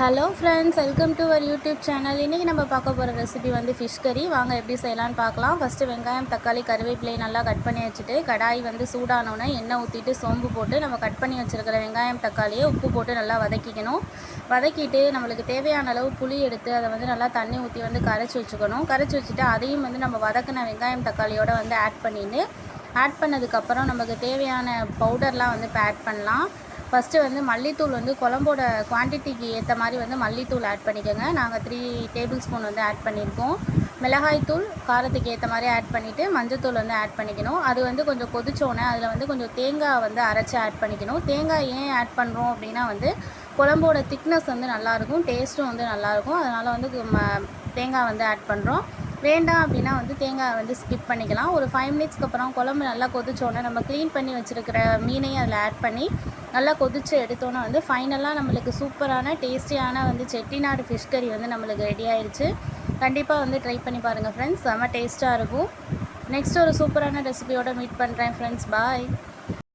Hello ஃப்ரெண்ட்ஸ், welcome to our YouTube channel. இன்றைக்கி நம்ம பார்க்க போகிற ரெசிபி வந்து ஃபிஷ் கறி. வாங்க எப்படி செய்யலான்னு பார்க்கலாம். ஃபஸ்ட்டு வெங்காயம், தக்காளி, கருவேப்பிலையை நல்லா கட் பண்ணி வச்சுட்டு கடாய் வந்து சூடானோன்னே எண்ணெய் ஊற்றிட்டு சோம்பு போட்டு நம்ம கட் பண்ணி வச்சுருக்கிற வெங்காயம், தக்காளியை உப்பு போட்டு நல்லா வதக்கிக்கணும். வதக்கிட்டு நம்மளுக்கு தேவையான அளவு புளி எடுத்து அதை வந்து நல்லா தண்ணி ஊற்றி வந்து கரைச்சி வச்சுக்கணும். கரைச்சி வச்சுட்டு அதையும் வந்து நம்ம வதக்கின வெங்காயம், தக்காளியோட வந்து ஆட் பண்ணதுக்கப்புறம் நமக்கு தேவையான பவுடர்லாம் வந்து இப்போ ஆட் பண்ணலாம். ஃபஸ்ட்டு வந்து மல்லித்தூள் வந்து குழம்போட குவான்டிட்டிக்கு ஏற்ற மாதிரி வந்து மல்லித்தூள் ஆட் பண்ணிக்கோங்க. நாங்கள் 3 டேபிள் ஸ்பூன் வந்து ஆட் பண்ணியிருக்கோம். மிளகாய்த்தூள் காரத்துக்கு ஏற்ற மாதிரி ஆட் பண்ணிவிட்டு மஞ்சத்தூள் வந்து ஆட் பண்ணிக்கணும். அது வந்து கொஞ்சம் கொதிச்சோன்னே அதில் வந்து கொஞ்சம் தேங்காய் வந்து அரைச்சி ஆட் பண்ணிக்கணும். தேங்காய் ஏன் ஆட் பண்ணுறோம் அப்படின்னா வந்து குழம்போட திக்னஸ் வந்து நல்லாயிருக்கும், டேஸ்ட்டும் வந்து நல்லாயிருக்கும். அதனால் வந்து தேங்காய் வந்து ஆட் பண்ணுறோம். வேண்டாம் அப்படின்னா வந்து தேங்காய் வந்து ஸ்கிப் பண்ணிக்கலாம். ஒரு 5 மினிட்ஸ்க்கு அப்புறம் குழம்பு நல்லா கொதிச்சோன்னே நம்ம க்ளீன் பண்ணி வச்சுருக்கிற மீனையும் அதில் ஆட் பண்ணி நல்லா கொதித்து எடுத்தோன்னே வந்து ஃபைனலாக நம்மளுக்கு சூப்பரான டேஸ்டியான வந்து செட்டிநாடு ஃபிஷ் கறி வந்து நம்மளுக்கு ரெடி ஆயிடுச்சு. கண்டிப்பாக வந்து ட்ரை பண்ணி பாருங்கள் ஃப்ரெண்ட்ஸ், செம்ம டேஸ்ட்டாக இருக்கும். நெக்ஸ்ட் ஒரு சூப்பரான ரெசிபியோட மீட் பண்ணுறேன் ஃப்ரெண்ட்ஸ். பாய்.